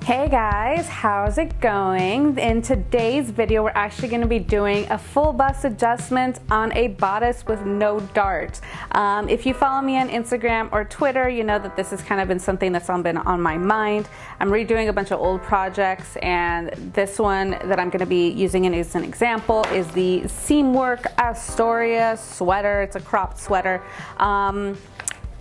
Hey guys, how's it going? In today's video, we're actually going to be doing a full bust adjustment on a bodice with no dart. If you follow me on Instagram or Twitter, you know that this has kind of been something that's been on my mind. I'm redoing a bunch of old projects, and this one that I'm going to be using as an example is the Seamwork Astoria sweater. It's a cropped sweater.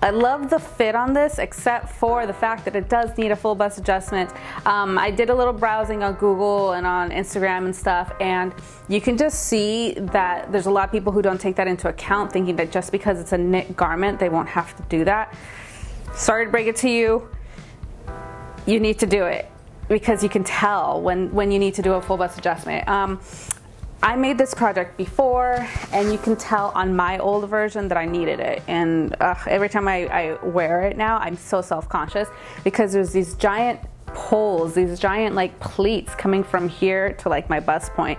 I love the fit on this, except for the fact that it does need a full bust adjustment. I did a little browsing on Google and on Instagram and stuff, and you can just see that there's a lot of people who don't take that into account, thinking that just because it's a knit garment, they won't have to do that. Sorry to break it to you, you need to do it, because you can tell when you need to do a full bust adjustment. I made this project before, and you can tell on my old version that I needed it, and every time I wear it now, I'm so self-conscious because there's these giant poles, these giant like pleats coming from here to like my bust point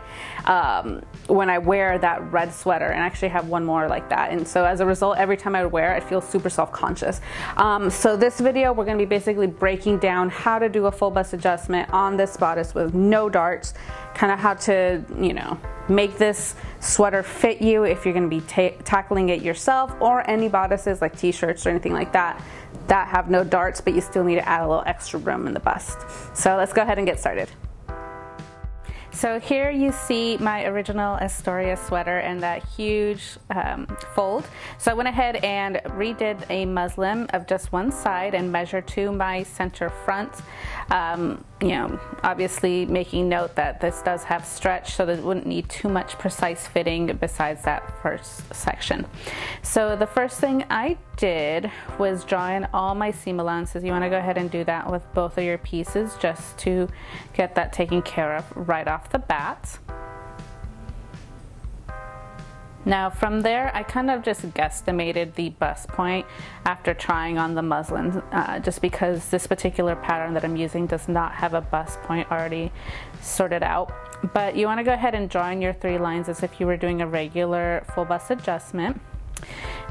when I wear that red sweater, and I actually have one more like that, and so as a result, every time I wear it, I feel super self-conscious. So this video, we're going to be basically breaking down how to do a full bust adjustment on this bodice with no darts, kind of how to, you know, make this sweater fit you if you're going to be tackling it yourself, or any bodices like t-shirts or anything like that that have no darts, but you still need to add a little extra room in the bust. So let's go ahead and get started. So here you see my original Astoria sweater and that huge fold. So I went ahead and redid a muslin of just one side and measured to my center front. You know, obviously making note that this does have stretch, so that it wouldn't need too much precise fitting besides that first section. So the first thing I did was draw in all my seam allowances. You want to go ahead and do that with both of your pieces just to get that taken care of right off the bat. Now from there, I kind of just guesstimated the bust point after trying on the muslin, just because this particular pattern that I'm using does not have a bust point already sorted out. But you want to go ahead and draw in your 3 lines as if you were doing a regular full bust adjustment.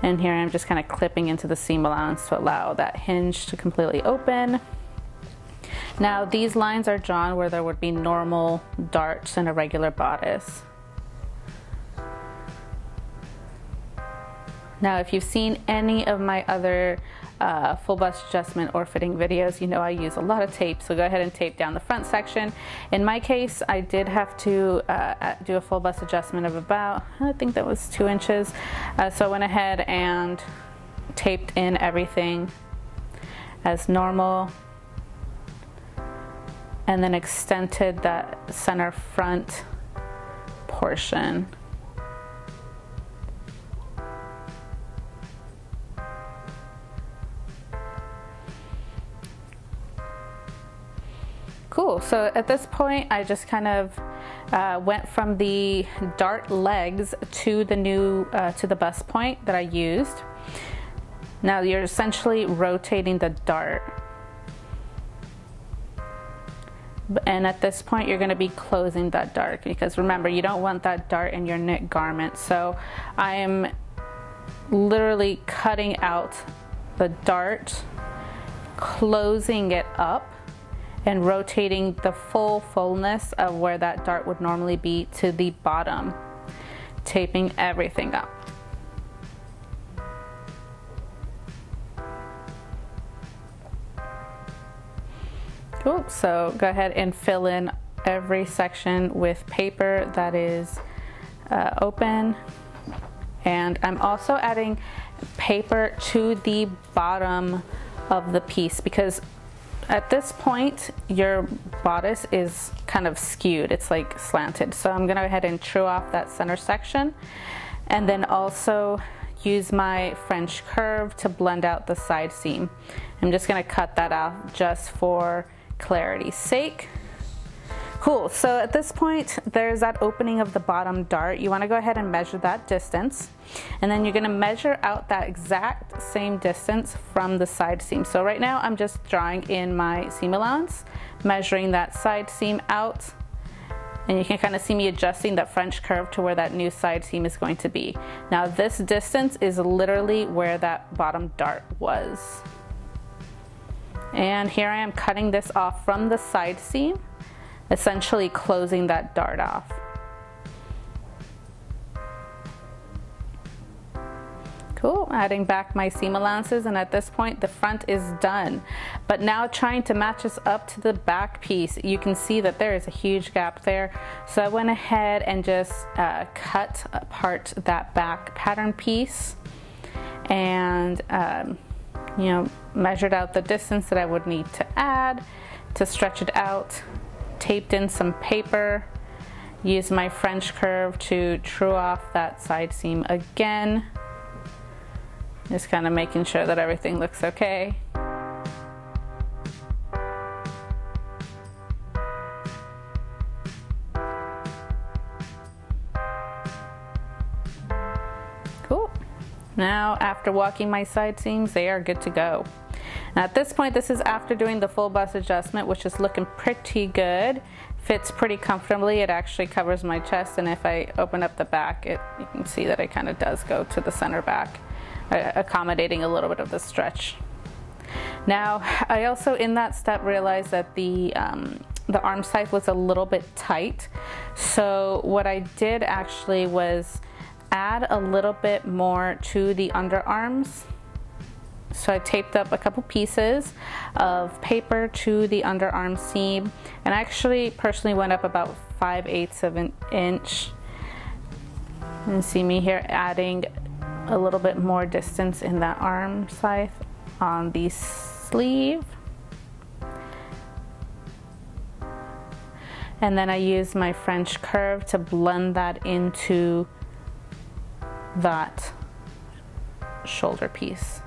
And here I'm just kind of clipping into the seam allowance to allow that hinge to completely open. Now these lines are drawn where there would be normal darts in a regular bodice. Now, if you've seen any of my other full bust adjustment or fitting videos, you know I use a lot of tape, so go ahead and tape down the front section. In my case, I did have to do a full bust adjustment of about, I think that was 2 inches. So I went ahead and taped in everything as normal, and then extended that center front portion. Cool, so at this point I just kind of went from the dart legs to the new, to the bust point that I used. Now you're essentially rotating the dart. And at this point you're going to be closing that dart, because remember, you don't want that dart in your knit garment. So I am literally cutting out the dart, closing it up, and rotating the fullness of where that dart would normally be to the bottom, taping everything up. Cool, so go ahead and fill in every section with paper that is open. And I'm also adding paper to the bottom of the piece, because at this point your bodice is kind of skewed, it's like slanted. So I'm gonna go ahead and true off that center section, and then also use my French curve to blend out the side seam. I'm just gonna cut that out just for clarity's sake. Cool, so at this point there's that opening of the bottom dart. You want to go ahead and measure that distance, and then you're going to measure out that exact same distance from the side seam. So right now I'm just drawing in my seam allowance, measuring that side seam out, and you can kind of see me adjusting that French curve to where that new side seam is going to be. Now this distance is literally where that bottom dart was. And here I am cutting this off from the side seam, essentially closing that dart off. Cool, adding back my seam allowances, and at this point the front is done. But now trying to match this up to the back piece, you can see that there is a huge gap there. So I went ahead and just cut apart that back pattern piece and you know, measured out the distance that I would need to add to stretch it out, taped in some paper, used my French curve to true off that side seam again. Just kind of making sure that everything looks okay. Cool. Now, after walking my side seams, they are good to go. Now at this point, this is after doing the full bust adjustment, which is looking pretty good. Fits pretty comfortably. It actually covers my chest, and if I open up the back, you can see that it kind of does go to the center back, accommodating a little bit of the stretch. Now, I also in that step realized that the arm side was a little bit tight. So what I did actually was add a little bit more to the underarms. So I taped up a couple pieces of paper to the underarm seam, and I actually personally went up about 5/8 of an inch. And see me here adding a little bit more distance in that arm side on the sleeve. And then I use my French curve to blend that into that shoulder piece.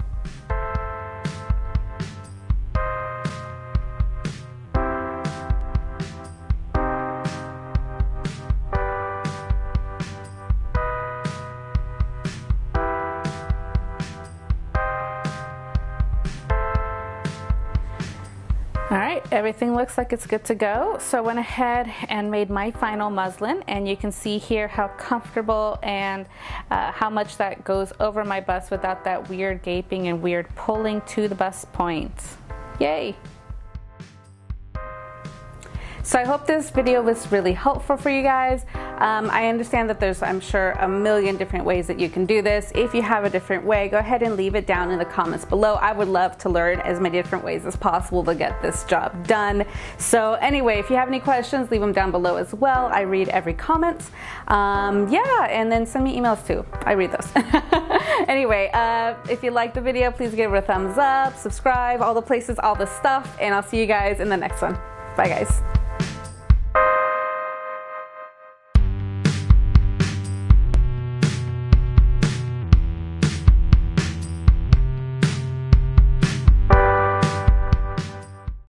Alright, everything looks like it's good to go. So I went ahead and made my final muslin, and you can see here how comfortable and how much that goes over my bust without that weird gaping and weird pulling to the bust point. Yay! So I hope this video was really helpful for you guys. I understand that there's, I'm sure, a million different ways that you can do this. If you have a different way, go ahead and leave it down in the comments below. I would love to learn as many different ways as possible to get this job done. So anyway, if you have any questions, leave them down below as well. I read every comment. Yeah, and then send me emails too. I read those. Anyway, if you liked the video, please give it a thumbs up, subscribe, all the places, all the stuff, and I'll see you guys in the next one. Bye guys.